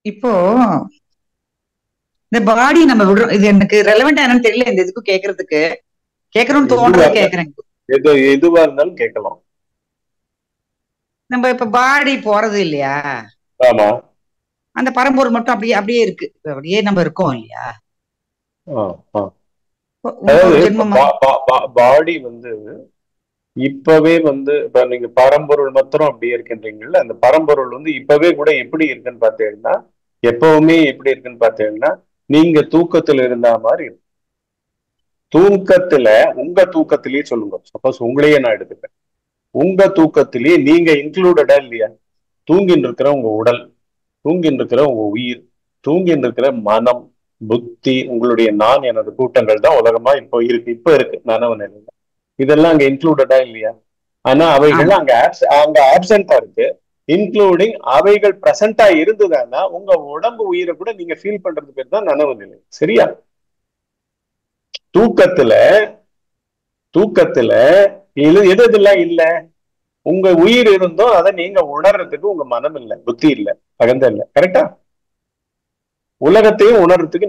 இப்போ இந்த பாடி நம்ம விடுறோம். இது எனக்கு ரெலவெண்டா என்னன்னு தெரியல இந்த இதுக்கு கேட்கறதுக்கு. கேட்கணும்னு எதுவா தோன்றதை இருந்தா கேட்கறேன். எதுவா இருந்தாலும் கேட்கலாம். நம்ம இப்ப பாடி போறது இல்லையா? ஆமா. அந்த பரம்பொருள் மட்டும் அப்படியே அப்படியே இருக்கு. அப்படியே நம்ம இருக்கோம் இல்லையா? ஆ, ஆ. இன்னொரு அதாவது ஜென்மம் பாடி வந்து இப்பவே வந்து இப்ப நீங்க பரம்பொருள் மாத்திரம் அப்படி இருக்கின்றீங்கல்ல, அந்த பரம்பொருள் வந்து இப்பவே கூட எப்படி இருக்குன்னு பாத்தீங்கன்னா, எப்பவுமே எப்படி இருக்குன்னு பாத்தீங்கன்னா, நீங்க தூக்கத்துல இருந்தா மாதிரி இருக்கு. தூக்கத்துல உங்க தூக்கத்திலேயே சொல்லுங்க. சப்போஸ் உங்களையே நான் எடுத்துப்பேன். உங்க தூக்கத்திலேயே நீங்க இன்க்ளூடடா இல்லையா? தூங்கின்னு இருக்கிற உங்க உடல், தூங்கின்னு இருக்கிற உங்க உயிர், தூங்கின்னு இருக்கிற மனம், புத்தி, உங்களுடைய நான் எனது கூட்டங்கள் தான் உலகமா இப்போ இருக்கு. இப்ப இருக்கு நனவு நிலையில. இதெல்லாம் அங்க இன்க்ளூடடா இல்லையா? ஆனா அவைகள் ஆமா. அங்க ஆப்சென்டா இருக்கு. இன்க்ளூடிங் அவைகள் பிரசன்டா இருந்ததுன்னா உங்க உடம்பு உயிரை கூட நீங்க ஃபீல் பண்றது பேர் தான் நனவு நிலை. சரியா? தூக்கத்துல தூக்கத்துல எதெல்லாம் இல்ல, உங்க உயிர் இருந்தும் அதை நீங்க உணர்றதுக்கு உங்க மனம் இல்ல, புத்தி இல்ல, அகந்த இல்ல. கரெக்டா? உலகத்தையும் உணர்றதுக்கு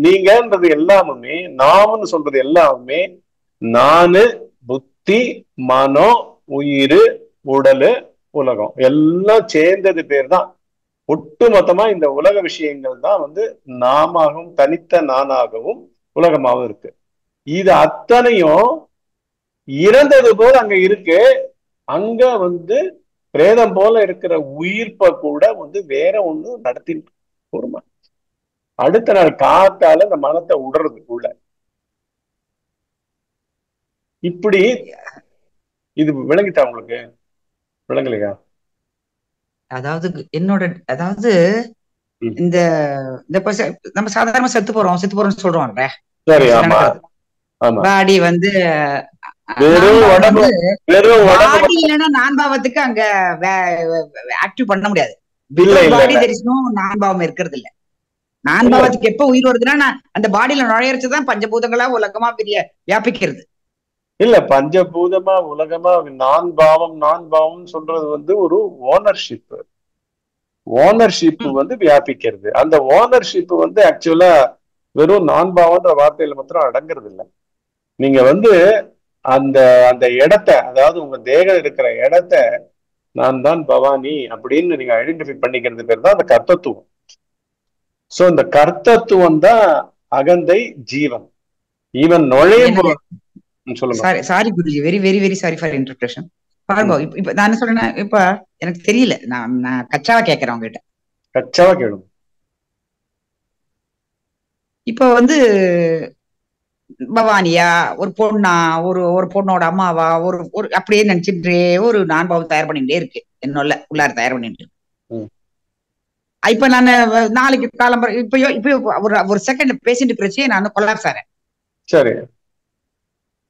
நீங்கன்றது எல்லாமே, நாம்னு சொல்றது எல்லாமே நானு, புத்தி, மனம், உயிர், உடலு, உலகம் எல்லாம் சேர்ந்தது பேர் தான். ஒட்டு மொத்தமா இந்த உலக விஷயங்கள் தான் வந்து நாமாகவும் தனித்த நானாகவும் உலகமாகவும் இருக்கு. இது அத்தனையும் இறந்தது போல அங்க இருக்கு. அங்க வந்து பிரேதம் போல இருக்கிற உயிர்ப்ப கூட வந்து வேற ஒண்ணு நடத்திட்டு பொறுமை. அடுத்த நாள் காத்தால இந்த மனத்தை உடறது உள்ள. இப்படி இது விளங்கிட்டா உங்களுக்கு? விளங்கலையா? அதாவது என்னோட அதாவது ம். இந்த இந்த நம்ம சாதாரணமா செத்து போறோம்னு சொல்றோம்ல. சரி. ஆமா, நடக்கிறது. ஆமா. பாடி வந்து வெறும் உடம்பு பாடி இல்லைன்னா நான்பாவத்துக்கு அங்க ஆக்டிவ் பண்ண முடியாது. இல்ல இல்ல பாடி இல்ல தெர் இஸ் நோ நான்பாவம் இருக்கிறது இல்ல. நான்பாவத்துக்கு எப்ப உயிர் வருதுன்னா அந்த பாடியில நுழையறதுதான் பஞ்சபூதங்களா உலகமா பெரிய வியாபிக்கிறது. இல்ல, பஞ்சபூதமா உலகமா நான் பாவம் சொல்றது வந்து ஒரு ஓனர்ஷிப். ஓனர்ஷிப் வந்து வியாபிக்கிறது. அந்த ஓனர்ஷிப் வந்து ஆக்சுவலா வெறும் நான் பாவம்ன்ற வார்த்தையில மாத்திரம் அடங்குறது இல்லை. நீங்க வந்து அந்த அந்த இடத்த, அதாவது உங்க தேகம் இருக்கிற இடத்த நான் தான் பவானி அப்படின்னு நீங்க ஐடென்டிஃபை பண்ணிக்கிறது பேர் தான் அந்த கர்த்தத்துவம். சோ இந்த கர்த்தத்துவம் தான் அகந்தை ஜீவன். ஈவன் நுழையும் சொல்லுங்க. Sorry Guruji, very very very sorry for interpretation. பாருங்க, இப்ப நான் என்ன சொல்றேன்னா, இப்ப எனக்கு தெரியல, நான் கச்சாவா கேட்கிறேன் உங்ககிட்ட. கச்சாவா கேளுங்க. இப்ப வந்து பவானியா, ஒரு பொண்ணா, ஒரு பொண்ணோட அம்மாவா, ஒரு ஒரு அப்படியே நினைச்சுட்டே ஒரு நான்பாவம் தயார் பண்ணிட்டே இருக்கு என்னோட உள்ளார தயார் பண்ணிட்டு. இப்ப நான் நாளைக்கு காலம்பரம் இப்பயோ ஒரு ஒரு செகண்ட் பேசிட்டு பிரச்சனையே நான் கொலாப்ஸ் ஆறேன். சரி.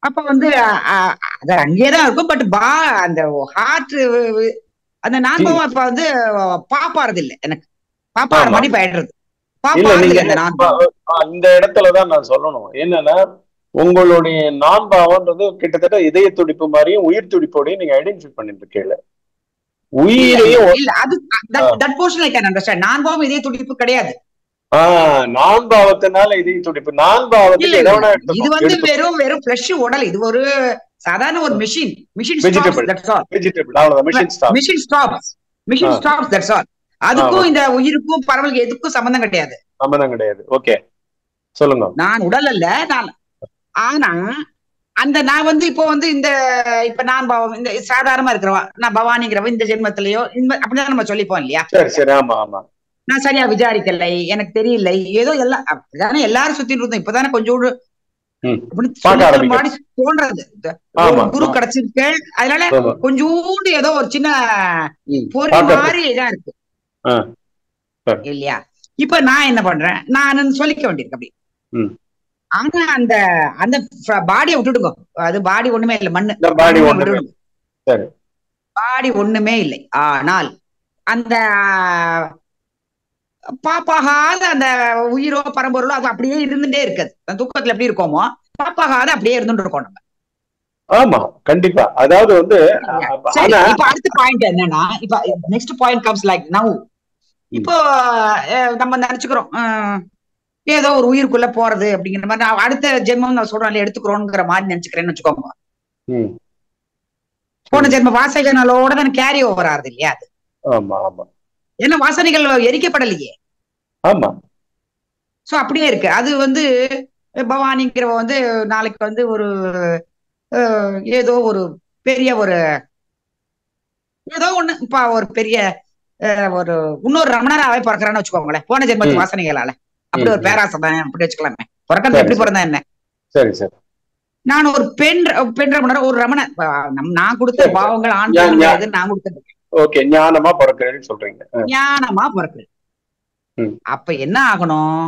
அப்ப வந்து அது அங்கேயேதான் இருக்கும். பட் அந்த ஹார்ட் அந்த நான்பாவம் இப்ப வந்து பாப்பாறது இல்லை எனக்கு. பாப்பாற மாதிரி போயிடுறது. இந்த இடத்துலதான் நான் சொல்லணும் என்னன்னா, உங்களுடைய நான்பாவன்றது கிட்டத்தட்ட இதய துடிப்பு மாதிரியும் உயிர் துடிப்போடையும் நீங்க ஐடென்டிஃபை பண்ணிட்டு இருக்கீங்க. உயிரையும் நான்பாவம் இதய துடிப்பு கிடையாது. நான்பாவத்தினால இதய துடிப்பு, நான்பாவத்துக்கு இது வந்து வெறும் வெறும் ஃப்ளஷ் உடல். இது ஒரு சாதாரண ஒரு மிஷின். அதுக்கும் இந்த உயிருக்கும் பரவல் எதுக்கும் சம்பந்தம் கிடையாது. ஓகே, சொல்லுங்க. நான் உடல் அல்ல நான். ஆனா அந்த நான் வந்து இப்போ வந்து இந்த இப்ப நான் பாவம் இந்த சாதாரணமா இருக்கிறவா, நான் பவானிங்கிறவ இந்த ஜென்மத்திலயோ அப்படிதான் நம்ம சொல்லிப்போம் இல்லையா? நான் சரியா விசாரிக்கலை, எனக்கு தெரியல, ஏதோ எல்லாம் அப்படிதானே எல்லாரும் சுத்திட்டு இருந்தோம். இப்பதானே கொஞ்சோண்டு தோன்றது. குரு கிடைச்சிருக்கு, அதனால கொஞ்சோண்டு ஏதோ ஒரு சின்ன பொறி மாதிரி தான் இருக்கு இல்லையா? இப்ப நான் என்ன பண்றேன், நான் சொல்லிக்க வேண்டியிருக்கு அப்படி. ஆனா அந்த அந்த பாடியை விட்டுடுங்க. அது பாடி ஒண்ணுமே இல்லை, மண்ணு. பாடி ஒண்ணுமே இல்லை. ஆனால் அந்த பாப்பாகாத அந்த உயிரோ பரம்பொருளோ அது அப்படியே இருந்துட்டே இருக்குது. தூக்கத்துல எப்படி இருக்கோமோ பாப்பாகாத அப்படியே இருந்துட்டு இருக்கோம் நம்ம. ஆமா, கண்டிப்பா. அதாவது வந்து இப்ப அடுத்த பாயிண்ட் என்னன்னா, இப்ப next point comes like now. இப்போ நம்ம நினைச்சுக்கிறோம் ஏதோ ஒரு உயிருக்குள்ள போறது அப்படிங்கிற மாதிரி, நான் அடுத்த ஜென்மம் நான் சொல்றேன் எடுத்துக்கிறோங்கிற மாதிரி நினைச்சுக்கிறேன்னு வச்சுக்கோங்க. போன ஜென்ம வாசகங்களோட தான் கேரி ஓவர் ஆகுது இல்லையா அது? ஆமா ஆமா. ஏன்னா வாசனைகள் எரிக்கப்படலையே. ஆமா. சோ அப்படியே இருக்கு. அது வந்து பவானிங்கிறவ வந்து நாளைக்கு வந்து ஒரு ஏதோ ஒரு பெரிய ஒரு ஏதோ ஒண்ணு இப்ப ஒரு பெரிய ஒரு இன்னொரு ரமணராவே பிறக்கிறான்னு வச்சுக்கோங்களேன், போன ஜென்மத்து வாசனைகளால. அப்படி ஒரு பேராசை தான், அப்படி வச்சுக்கலாமே. பிறக்கிறது எப்படி பிறந்தா என்ன? சரி சரி. நான் ஒரு பெண் ரமணர், ஒரு ரமண நான் கொடுத்த பாவங்கள் ஆண் நான் கொடுத்தது. ஓகே, ஞானமா பிறக்கிறேன்னு சொல்றீங்க. ஞானமா பிறக்கிறேன். அப்ப என்ன ஆகணும்,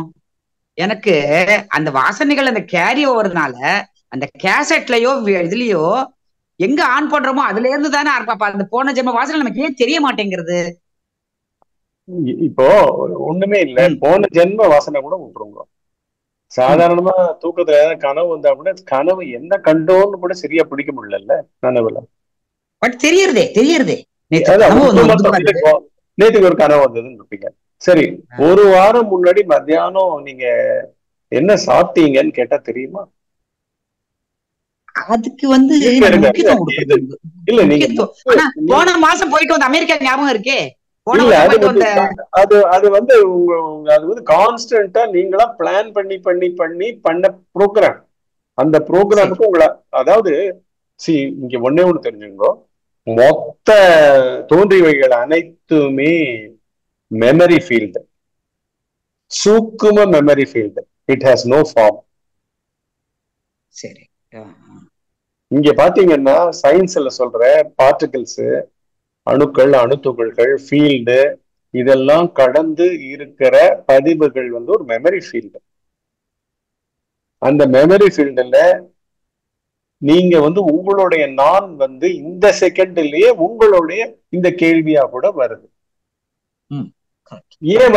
எனக்கு அந்த வாசனைகள் அந்த கேரி ஓவர்னால அந்த கேசட்லயோ இதுலயோ எங்க ஆன் பண்றோமோ அதுல இருந்து தானே அந்த போன ஜென்ம வாசனை நமக்கு ஏன் தெரிய மாட்டேங்கிறது? இப்போ ஒண்ணுமே இல்ல, போன ஜென்ம வாசனை கூட விட்டுருங்க. சாதாரணமா தூக்கத்துல ஏதாவது கனவு வந்தா கூட கனவு என்ன கண்டோன்னு கூட சரியா பிடிக்க முடியல கனவுல. பட் தெரியறதே நேற்றுக்கு ஒரு கனவு வந்ததுன்னு இருப்பீங்க. சரி, ஒரு வாரம் முன்னாடி மத்தியானம் நீங்க என்ன சாப்பிட்டீங்கன்னு கேட்டா தெரியுமா? அதுக்கு வந்து இல்ல, நீங்க போன மாசம் போயிட்டு வந்து அமெரிக்கா ஞாபகம் இருக்கே. அது வந்து கான்ஸ்டன்டா நீங்களா பிளான் பண்ண ப்ரோக்ராம். அந்த ப்ரோக்ராமுக்கு உங்களை, அதாவது இங்க ஒண்ணே ஒண்ணு தெரிஞ்சுக்கோ, மொத்த தோன்றியவைகள் அனைத்துமே மெமரி ஃபீல்டு, சூக்கும memory field. It has no form. சரி, இங்க பாத்தீங்கன்னா சயின்ஸ்ல சொல்ற பார்ட்டிகிள்ஸ், அணுக்கள், அணுத்துகள்கள், ஃபீல்டு, இதெல்லாம் கடந்து இருக்கிற பதிவுகள் வந்து ஒரு மெமரி ஃபீல்டு. அந்த மெமரி ஃபீல்டுல நீங்க வந்து உங்களுடைய நான் வந்து இந்த செகண்ட்லயே உங்களுடைய இந்த கேள்வியா கூட வருது. ஏன்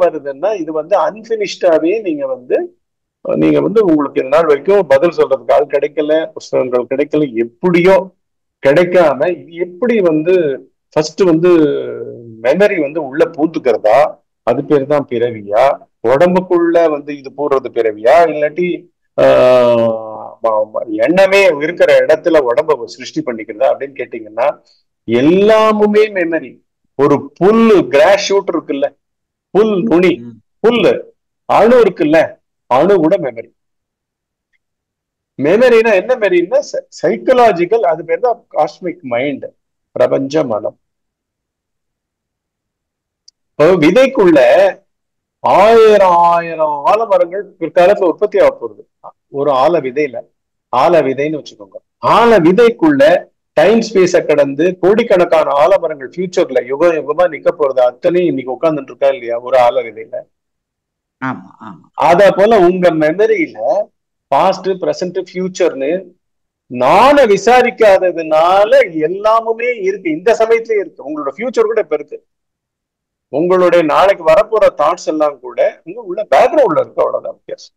வருதுன்னா இது வந்து அன்பினிஷ்டாவே நீங்க வந்து உங்களுக்கு இந்த நாள் வரைக்கும் பதில் சொல்றதுக்கு ஆள் கிடைக்கல, புஸ்தகங்கள் கிடைக்கல, எப்படியோ கிடைக்காம எப்படி வந்து ஃபர்ஸ்ட் வந்து மெமரி வந்து உள்ள பூந்துக்கிறதா, அது பேர் தான் பிறவியா? உடம்புக்குள்ள வந்து இது போடுறது பிறவியா, இல்லாட்டி எண்ணமே இருக்கிற இடத்துல உடம்ப சிருஷ்டி பண்ணிக்கிறதா அப்படின்னு கேட்டீங்கன்னா எல்லாமுமே மெமரி. ஒரு புல்லு, கிராஸ் ஷூட் இருக்குல்ல, புல் நுனி, புல்லு, அணு இருக்குல்ல, அணு கூட மெமரி. மெமரினா என்ன? மெமரினா சைக்கலாஜிக்கல், அது பேர் தான் காஸ்மிக் மைண்ட், பிரபஞ்ச மனம். விதைக்குள்ள ஆயிரம் ஆலமரங்கள் பிற்காலத்துல உற்பத்தி ஆக போகுது. ஒரு ஆல விதையில, ஆல விதைன்னு வச்சுக்கோங்க. ஆல விதைக்குள்ள டைம் ஸ்பேஸ கடந்து கோடிக்கணக்கான ஆலமரங்கள் ஃபியூச்சர்ல யுக யுகமா நிக்க போறது அத்தனையும் இன்னைக்கு உட்கார்ந்துட்டு இருக்கா இல்லையா ஒரு ஆல விதையில? அத போல உங்க மெமரியில பாஸ்ட், பிரசன்ட், ஃபியூச்சர்னு நான விசாரிக்காததுனால எல்லாமுமே இருக்கு. இந்த சமயத்திலே இருக்கு. உங்களோட ஃபியூச்சர் கூட இப்ப இருக்கு. உங்களுடைய நாளைக்கு வரப்போற தாட்ஸ் எல்லாம் கூட உள்ள பேக்ரவுண்ட்ல இருக்கு. அவ்வளவுதான் வித்தியாசம்.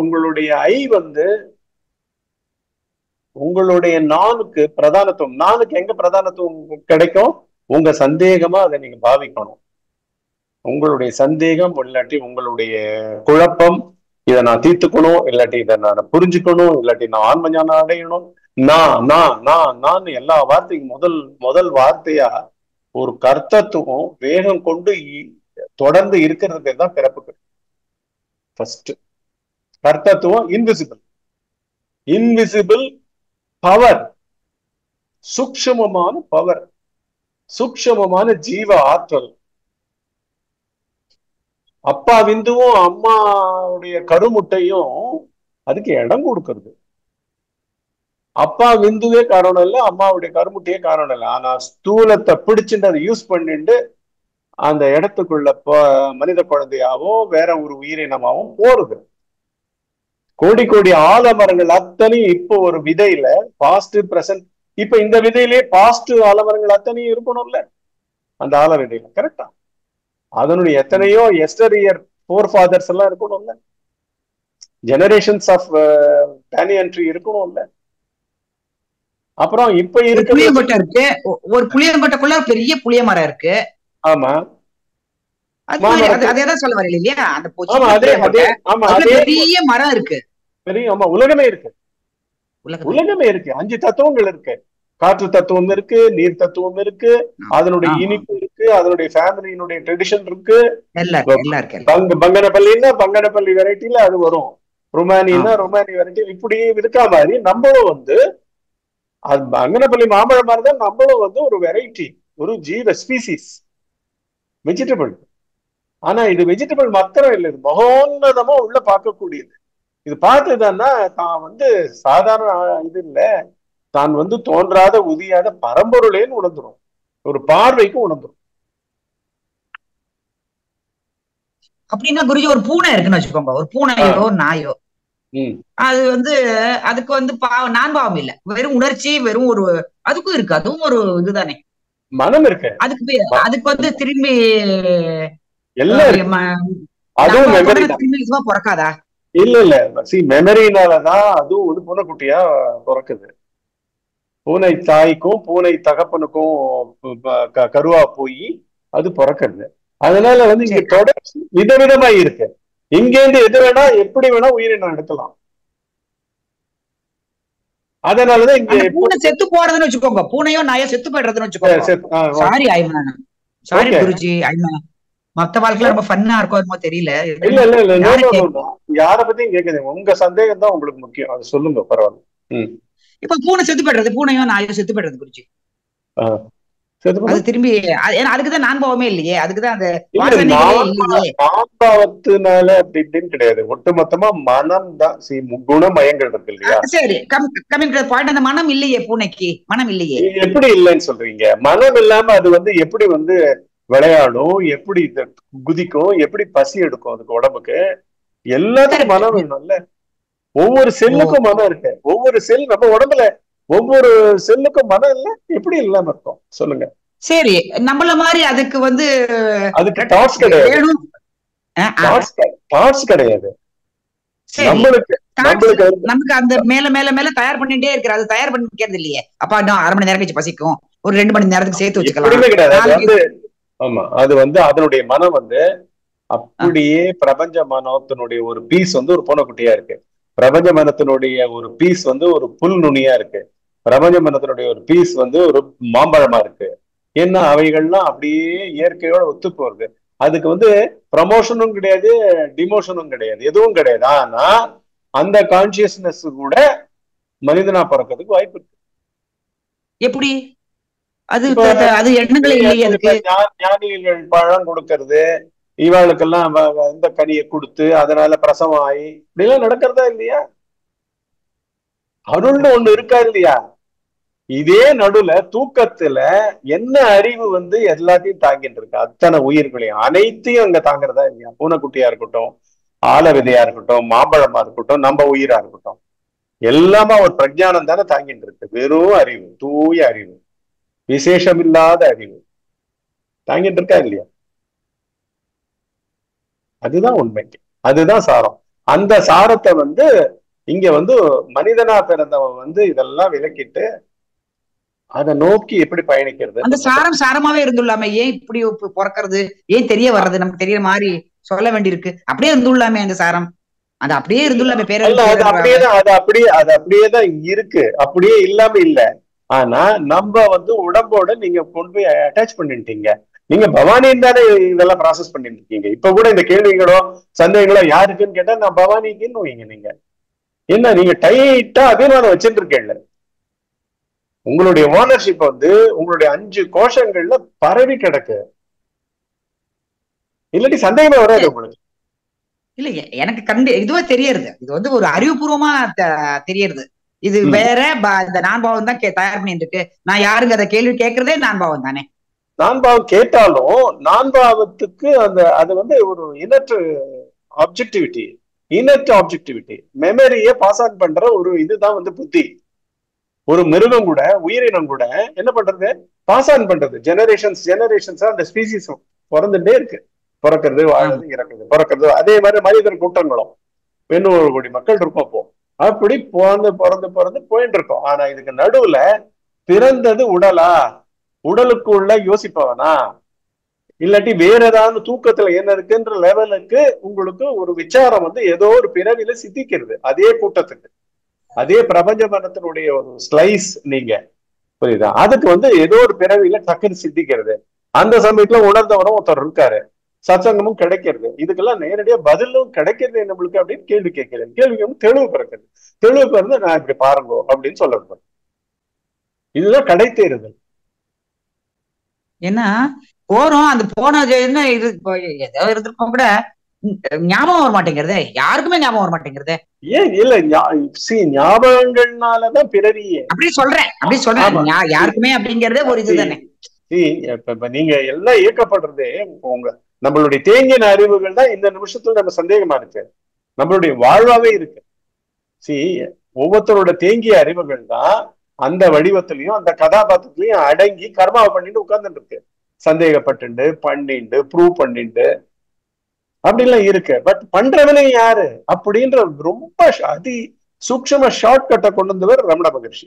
உங்களுடைய ஐ வந்து உங்களுடைய நானுக்கு பிரதானத்துவம். நானுக்கு எங்க பிரதானத்துவம் கிடைக்கும்? உங்க சந்தேகமா அதை நீங்க பாவிக்கணும். உங்களுடைய சந்தேகம் இல்லாட்டி உங்களுடைய குழப்பம், இதை நான் தீர்த்துக்கணும், இல்லாட்டி இதை நான் புரிஞ்சுக்கணும், இல்லாட்டி நான் ஆன்ம ஞானம் அடையணும், நான் எல்லா வார்த்தைக்கும் முதல் வார்த்தையா ஒரு கர்த்தத்துவம் வேகம் கொண்டு தொடர்ந்து இருக்கிறதுக்கு தான் பிறப்புக்கு. ஃபர்ஸ்ட் கர்த்தத்துவம் இன்விசிபிள் பவர், சூக்ஷ்மமான பவர், சூக்ஷ்மமான ஜீவ ஆற்றல். அப்பா விந்துவும் அம்மாவுடைய கருமுட்டையும் அதுக்கு இடம் கொடுக்கறது. அப்பா விந்துவே காரணம் இல்லை, அம்மாவுடைய கருமுட்டையே காரணம் இல்லை. ஆனா ஸ்தூலத்தை பிடிச்சுட்டு அதை யூஸ் பண்ணிட்டு அந்த இடத்துக்குள்ள மனித குழந்தையாவோ வேற ஒரு உயிரினமாவும் போறது. கோடி ஆலமரங்கள் அத்தனையும் இப்போ ஒரு விதையில பாஸ்ட், பிரசன்ட். இப்ப இந்த விதையிலேயே பாஸ்ட் ஆலமரங்கள் அத்தனையும் இருக்கணும்ல அந்த ஆல விதையில. கரெக்டா? அதனுடைய எத்தனையோ எஸ்டரியர் ஃபோர் ஃபாதர்ஸ் எல்லாம் இருக்கணும்ல, ஜெனரேஷன்ஸ் ஆஃப் பேனியன்ட்ரி இருக்கணும்ல. அப்புறம் இப்ப இருக்க புளியங்கொட்டை இருக்கு, ஒரு புளியங்கொட்டைக்குள்ள பெரிய புளிய மரம் இருக்கு. ஆமா, அதேதான் சொல்ல வரல இல்லையா? அந்த பெரிய மரம் இருக்கு, பெரிய. ஆமா, உலகமே இருக்கு, உலகமே இருக்கு. 5 தத்துவங்கள் இருக்கு. காற்று தத்துவம் இருக்கு, நீர் தத்துவம் இருக்கு, அதனுடைய இனிப்பு இருக்கு, அதனுடைய ஃபேமிலியினுடைய ட்ரெடிஷன் இருக்கு. பங்கனப்பள்ளின்னா பங்கனப்பள்ளி வெரைட்டில அது வரும், ருமானின்னா ருமானி வெரைட்டி, இப்படி இருக்கா மாதிரி நம்மளும் வந்து அது பங்கனப்பள்ளி மாம்பழம் மாதிரி தான் நம்மளும் வந்து ஒரு வெரைட்டி, ஒரு ஜீவ ஸ்பீசிஸ், வெஜிடபிள். ஆனா இது வெஜிடபிள் மாத்திரம் இல்லை, இது மகோன்னதமா உள்ள பார்க்கக்கூடியது. இது பார்த்ததுன்னா தான் வந்து சாதாரண இது இல்லை, தான் வந்து தோன்றாத உதியாத பரம்பொருளேன்னு உணர்ந்துரும், ஒரு பார்வைக்கு உணர்ந்துரும். அப்படின்னா குருஜி ஒரு பூனை இருக்குன்னு வச்சுக்கோங்க, ஒரு பூனையோ நாயோ, அது வந்து அதுக்கு வந்து நான் பாவம் இல்ல, வெறும் உணர்ச்சி, வெறும் ஒரு அதுக்கும் இருக்கு, அதுவும் ஒரு இதுதானே, மனம் இருக்கு. அதுக்கு வந்து திரும்பி பிறக்காதா? இல்ல இல்ல, மெமரினாலதான் அதுவும் வந்து பூனைக்குட்டியா பிறக்குது. பூனை தாய்க்கும் பூனை தகப்பனுக்கும் கருவா போய் அது பிறக்குது. அதனால வந்து இங்க தொடர்ச்சி விதவிதமா இருக்கு. இங்கேருந்து எது வேணா எப்படி வேணா உயிரினம் எடுக்கலாம். அதனாலதான் இங்க பூனை செத்து போறதுன்னு வச்சுக்கோங்க, பூனையோ நாயோ செத்து போயிடுறதுன்னு வச்சுக்கோங்க. சாரி ஐமன், சாரி குருஜி, ஐமன் மத்த வாழ்க்கையில ரொம்ப ஃபன்னா இருக்கும் தெரியல. இல்ல இல்ல இல்ல, யார பத்தியும் கேக்குது, உங்க சந்தேகம் தான் உங்களுக்கு முக்கியம், அது சொல்லுங்க, பரவாயில்ல. இப்ப பூனை செத்து போயிடுறது, பூனையோ நாயோ செத்து போயிடுறது குருஜி, அது திரும்பி அதுக்குதான் நான் பாவமே இல்லையே, அதுக்குதான் அந்த நான்பாவத்தினால அப்படி இப்படின்னு கிடையாது, ஒட்டுமொத்தமா மனம் தான் குணமயங்கள் இருக்கு இல்லையா? சரி, கமிங் டு பாயிண்ட், அந்த மனம் இல்லையே பூனைக்கு, மனம் இல்லையே. எப்படி இல்லைன்னு சொல்றீங்க? மனம் இல்லாம அது வந்து எப்படி வந்து விளையாடும், எப்படி குதிக்கும், எப்படி பசி எடுக்கும் அதுக்கு உடம்புக்கு, எல்லாத்துக்கும் மனம் வேணும்ல. ஒவ்வொரு செல்லுக்கும் மனம் இருக்கு, ஒவ்வொரு செல் நம்ம உடம்புல ஒவ்வொரு செல்லுக்கும் மனம் இல்ல, எப்படி இல்லாம இருக்கும் சொல்லுங்க? சரி, நம்மள மாதிரி அதுக்கு வந்து அதுக்கு தாட்ஸ் கிடையாது, தாட்ஸ் கிடையாது. நமக்கு அந்த மேல மேல மேல தயார் பண்ணிட்டே இருக்கிற, அது தயார் பண்ணிக்கிறது இல்லையே. அப்பா இன்னும் 1/2 மணி நேரம் கழிச்சு பசிக்கும், ஒரு 2 மணி நேரத்துக்கு சேர்த்து வச்சுக்கலாம். ஆமா, அது வந்து அதனுடைய மனம் வந்து அப்படியே பிரபஞ்ச மனத்தினுடைய ஒரு பீஸ் வந்து ஒரு பூனைக்குட்டியா இருக்கு, பிரபஞ்ச மனத்தினுடைய ஒரு பீஸ் வந்து ஒரு புல் நுனியா இருக்கு, பிரபஞ்ச மனத்தினுடைய ஒரு பீஸ் வந்து ஒரு மாம்பழமா இருக்கு. ஏன்னா அவைகள்லாம் அப்படியே இயற்கையோட ஒத்து போறது. அதுக்கு வந்து ப்ரமோஷனும் கிடையாது, டிமோஷனும் கிடையாது, எதுவும் கிடையாது. ஆனா அந்த கான்சியஸ்னஸ் கூட மனிதனா பிறக்கிறதுக்கு வாய்ப்பு இருக்கு. எப்படி? அது அது எண்ணங்களே இல்லையே அதுக்கு. ஞானிகள் பழம் கொடுக்கறது, இவாளுக்கெல்லாம் இந்த கனியை கொடுத்து அதனால பிரசவம் ஆகி இப்படி எல்லாம் நடக்கிறதா இல்லையா? அருள்னு ஒண்ணு இருக்கா இல்லையா? இதே நடுல தூக்கத்துல என்ன அறிவு வந்து எல்லாத்தையும் தாங்கிட்டு இருக்கு, அத்தனை உயிர்களையும் அனைத்தையும் அங்க தாங்கிறதா இல்லையா? பூனைக்குட்டியா இருக்கட்டும், ஆல விதையா இருக்கட்டும், மாம்பழமா இருக்கட்டும், நம்ம உயிரா இருக்கட்டும், எல்லாமே ஒரு பிரஜானம் தானே தாங்கிட்டு இருக்கு. வெறும் அறிவு, தூய அறிவு, விசேஷம் இல்லாத அறிவு தாங்கிட்டு இருக்கா இல்லையா? அதுதான் உண்மை, அதுதான் சாரம். அந்த சாரத்தை வந்து இங்க வந்து மனிதனா பிறந்தவன் வந்து இதெல்லாம் விலக்கிட்டு அதை நோக்கி எப்படி பயணிக்கிறது? அந்த சாரம் சாரமாவே இருந்துள்ளாமே, ஏன் இப்படி பிறக்கிறது, ஏன் தெரிய வர்றது, நமக்கு தெரியற மாதிரி சொல்ல வேண்டியிருக்கு. அப்படியே இருந்துள்ளாமே அந்த சாரம், அது அப்படியே இருந்துள்ளாமே. பேர அது அப்படியேதான் இருக்கு, அப்படியே இல்லாம இல்ல. ஆனா நம்ம வந்து உடம்போட நீங்க கொண்டு போய் அட்டாச் பண்ணிட்டீங்க. நீங்க பவானின்னு தானே இதெல்லாம் ப்ராசஸ் பண்ணிட்டு இருக்கீங்க. இப்ப கூட இந்த கேள்விகளோ சந்தேகங்களோ யாருக்குன்னு கேட்டா நான் பவானிக்குன்னு வைங்க. நீங்க என்ன, நீங்க டைட்டா அபிமானம் வச்சுட்டு இருக்கேன்ல, உங்களுடைய ஓனர்ஷிப் வந்து உங்களுடைய 5 கோஷங்கள்ல பரவி கிடக்கு. இல்லாட்டி சந்தேகமே வராது உங்களுக்கு. இல்ல, எனக்கு இதுவா தெரியறது, இது வந்து ஒரு அறிவுபூர்வமா தெரியறது. இது வேற இந்த நான்பாவம் தான் தயார் பண்ணிட்டு இருக்கு. நான் யாருங்க அதை கேள்வி கேட்கறதே நான்பாவம் தானே. நான்பாவம் கேட்டாலும் நான்பாவத்துக்கு அது வந்து ஒரு இனற்ற ஆப்ஜெக்டிவிட்டி மெமரியை பாஸ் ஆன் பண்ற ஒரு இதுதான் வந்து புத்தி. ஒரு மிருகம் கூட, உயிரினம் கூட என்ன பண்றது, பாஸ் ஆன் பண்றது. ஜெனரேஷன்ஸா அந்த ஸ்பீசிஸ் பிறந்துட்டே இருக்கு, பிறக்கிறது, வாழறது, இறக்குறது, பிறக்கிறது. அதே மாதிரி மனிதர் கூட்டங்களும் 800 கோடி மக்கள் இருக்கும். அப்போ அப்படி பிறந்து போயிட்டு இருக்கோம். ஆனா இதுக்கு நடுவுல பிறந்தது உடலா, உடலுக்குள்ள யோசிப்பவனா, இல்லாட்டி வேற ஏதாவது தூக்கத்துல என்ன இருக்குன்ற லெவலுக்கு உங்களுக்கு ஒரு விசாரம் வந்து ஏதோ ஒரு பிறவில சித்திக்கிறது. அதே கூட்டத்துக்கு, அதே பிரபஞ்ச மனத்தினுடைய ஒரு ஸ்லைஸ் நீங்க, புரியுதா? அதுக்கு வந்து ஏதோ ஒரு பிறவில டக்குன்னு சித்திக்கிறது. அந்த சமயத்துல உணர்ந்தவரும் ஒருத்தர் இருக்காரு, சத்சங்கமும் கிடைக்கிறது. இதுக்கெல்லாம் நேரடியா பதிலும் கிடைக்கிறது நம்மளுக்கு அப்படின்னு கேள்வி கேட்கிறேன். கேள்வி வந்து தெளிவு பிறக்குது. தெளிவு பிறந்து நான் இப்படி பாருங்க அப்படின்னு சொல்ல, இதுதான் கடை தேறுதல். ஏன்னா போறோம், அந்த போன என்ன இது ஏதோ இருந்திருக்கோம் கூட ஞாபகம் வர மாட்டேங்கிறதே, யாருக்குமே ஞாபகம் வர மாட்டேங்கிறதே. ஏன் இல்ல, ஞாபகங்கள்னாலதான் பிறவியே. அப்படி சொல்றேன் யாருக்குமே அப்படிங்கறதே ஒரு இதுதானே. இப்ப நீங்க எல்லாம் இயக்கப்படுறதே உங்க நம்மளுடைய தேங்கின அறிவுகள் தான் இந்த நிமிஷத்துல நம்ம சந்தேகமா இருக்கு, நம்மளுடைய வாழ்வாவே இருக்கு. ஒவ்வொருத்தரோட தேங்கிய அறிவுகள் தான் அந்த வடிவத்திலையும் அந்த கதாபாத்திரத்திலையும் அடங்கி கர்மாவை பண்ணிட்டு உட்கார்ந்துட்டு இருக்கு. சந்தேகப்பட்டு பண்ணிட்டு ப்ரூவ் பண்ணிட்டு அப்படிலாம் இருக்கு. பட் பண்றவனே யாரு அப்படின்ற ரொம்ப அதி சூக்ஷம ஷார்ட் கட்டை கொண்டு வந்தவர் ரமண மகர்ஷி.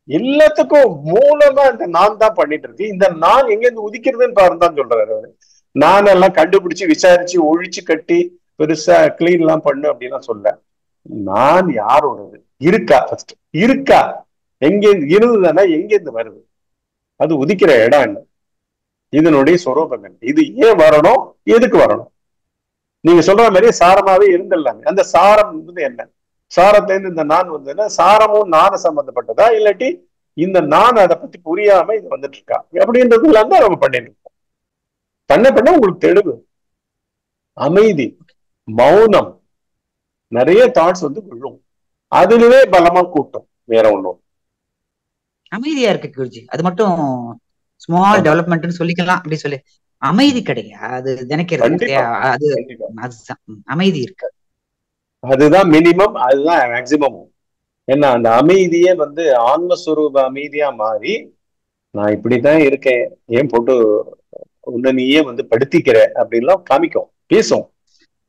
எல்லாத்துக்கும் மூலமா இந்த நான் தான் பண்ணிட்டு இருக்கு. இந்த நான் எங்க இருந்து உதிக்கிறதுன்னு பாருந்தான் சொல்றாரு அவரு. நான் எல்லாம் கண்டுபிடிச்சு விசாரிச்சு ஒழிச்சு கட்டி பெருசா கிளீன் எல்லாம் பண்ணு அப்படின்லாம் சொல்ல. நான் யாரோடது இருக்கா, ஃபர்ஸ்ட் இருக்கா, எங்க இருந்துதானே, எங்க இருந்து வருது, அது உதிக்கிற இடம் என்ன, இதனுடைய சொரூபம் என்ன, இது ஏன் வரணும், எதுக்கு வரணும்? நீங்க சொல்ற மாதிரியே சாரமாவே இருந்துடலாமே. அந்த சாரம் வந்து என்ன, சாரத்திலிருந்து இந்த நான் வந்து சாரமும் நான சம்பந்தப்பட்டதா, இல்லாட்டி இந்த நான் அதை பத்தி புரியாம இது வந்துட்டு இருக்கா அப்படின்றதுல தான் நம்ம பண்ணிட்டு இருக்கோம். பண்ண உங்களுக்கு தெளிவு, அமைதி, மௌனம், நிறைய தாட்ஸ் வந்து விழும், அதுலவே பலமா கூட்டம், வேற ஒண்ணும். அமைதியா இருக்கு குருஜி, அது மட்டும் ஸ்மால் டெவலப்மெண்ட்னு சொல்லிக்கலாம். அப்படி சொல்லி அமைதி கிடையாது, நினைக்கிறது அது அமைதி இருக்கு, அதுதான் மினிமம், அதுதான் மேக்சிமம். ஏன்னா அந்த அமைதியே வந்து ஆன்மஸ்வரூப அமைதியா மாறி நான் இப்படித்தான் இருக்கேன், ஏன் போட்டு உன்னை நீயே வந்து படுத்திக்கிற அப்படின்லாம் காமிக்கும், பேசும்.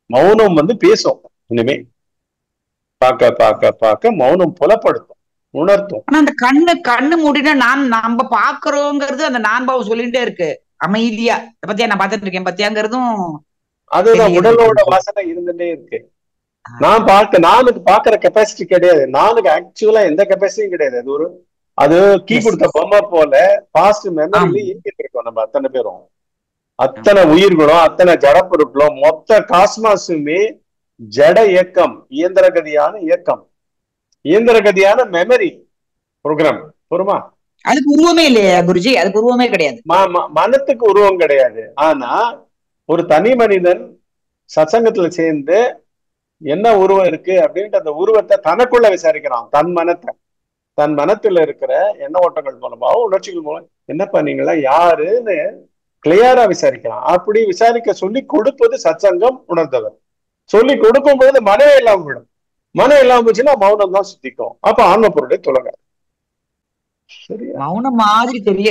மௌனம் வந்து பேசும். இனிமே பார்க்க பார்க்க பார்க்க மௌனம் புலப்படுத்தும், உணர்த்தும். ஆனா அந்த கண்ணு மூடினா நம்ம பாக்குறோங்கிறது அந்த நான் பாவம் சொல்லிட்டே இருக்கு அமைதியா. பத்தியா நான் பாத்துட்டு இருக்கேன் பத்தியாங்கிறதும் அதுதான் உடலோட வாசனை இருந்துட்டே இருக்கு. நானுக்கு பாக்குற கெப்பாசிட்டி கிடையாது, நானுக்கு ஆக்சுவலா எந்த கெப்பாசிட்டியும் கிடையாது. அது ஒரு அது கீ கொடுத்த பொம்மை போல பாஸ்ட் மெமரியில இயங்கிட்டு இருக்கோம் நம்ம அத்தனை பேரும். அத்தனை உயிர்களும் அத்தனை ஜடப்பொருட்களும் மொத்த காஸ்மாஸுமே ஜட இயக்கம், இயந்திரகதியான இயக்கம், இயந்திரகதியான மெமரி ப்ரோக்ராம். பொறுமா, அதுக்கு உருவமே இல்லையா குருஜி? அதுக்கு உருவமே கிடையாது, மனத்துக்கு உருவம் கிடையாது. ஆனா ஒரு தனி மனிதன் சத்சங்கத்துல சேர்ந்து என்ன உருவம் இருக்கு அப்படின்ட்டு அந்த உருவத்தை தனக்குள்ள விசாரிக்கிறான். தன் மனத்துல இருக்கிற எண்ண ஓட்டங்கள் மூலமாவும் உணர்ச்சிகள் மூலம் என்னப்பா நீங்களா யாருன்னு கிளியரா விசாரிக்கிறான். அப்படி விசாரிக்க சொல்லி கொடுப்பது சத்சங்கம் உணர்ந்தவர். சொல்லி கொடுக்கும் பொழுது மனமே இல்லாம விடும். மனம் இல்லாம போச்சுன்னா மௌனம் தான் சுத்திக்கும். அப்ப ஆன்ம பொருளை தொலைங்க. மௌனம் மாதிரி தெரிய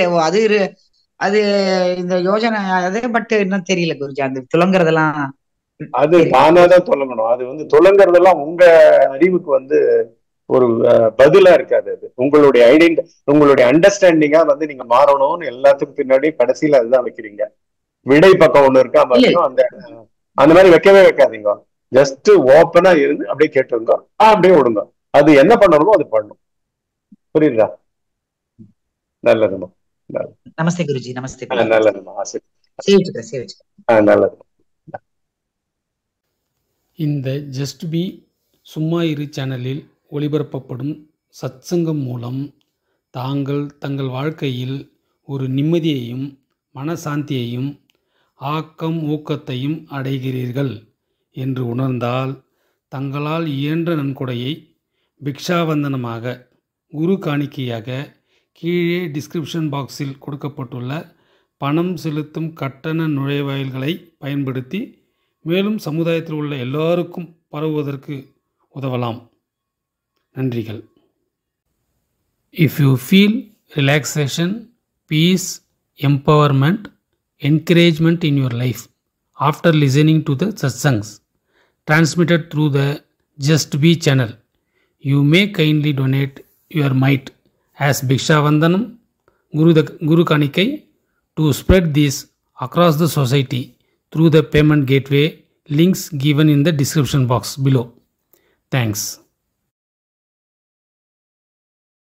அது இந்த யோஜனை அதே பட்டு இன்னும் தெரியல குருஜி. அந்த துலங்குறதெல்லாம் அது தானாதான் தொலங்கணும். அது வந்து தொலங்குறதெல்லாம் உங்க அறிவுக்கு வந்து ஒரு பதிலா இருக்காது. அது உங்களுடைய அண்டர்ஸ்டாண்டிங்கா வந்து நீங்க மாறணும்னு எல்லாத்துக்கும் பின்னாடி கடைசியில அதுதான் வைக்கிறீங்க. விடை பக்கம் ஒண்ணு இருக்கா மறுபடியும் அந்த மாதிரி வைக்கவே வைக்காதீங்க. ஜஸ்ட் ஓப்பனா இருந்து அப்படியே கேட்டுருங்க, அப்படியே விடுங்க. அது என்ன பண்ணணுமோ அது பண்ணணும். புரியுதா? நல்லதுமா. நமஸ்தே குருஜி. நமஸ்தே. நல்லதுமா. நல்லது. இந்த ஜஸ்ட் பி சும்மா இரு சேனலில் ஒளிபரப்பப்படும் சத்சங்கம் மூலம் தங்கள் வாழ்க்கையில் ஒரு நிம்மதியையும் மனசாந்தியையும் ஆக்கம் ஊக்கத்தையும் அடைகிறீர்கள் என்று உணர்ந்தால் தங்களால் இயன்ற நன்கொடையை பிக்ஷாவந்தனமாக குரு காணிக்கையாக கீழே டிஸ்கிரிப்ஷன் பாக்ஸில் கொடுக்கப்பட்டுள்ள பணம் செலுத்தும் கட்டண நுழைவாயில்களை பயன்படுத்தி மேலும் சமுதாயத்தில் உள்ள எல்லோருக்கும் பரவுவதற்கு உதவலாம். நன்றிகள். If you feel relaxation, peace, empowerment, encouragement in your life after listening to the satsangs transmitted through the Just Be channel, You may kindly donate your mite as Bhiksha Vandanam, Guru Kanikai, to spread this across the society through the payment gateway links given in the description box below. Thanks.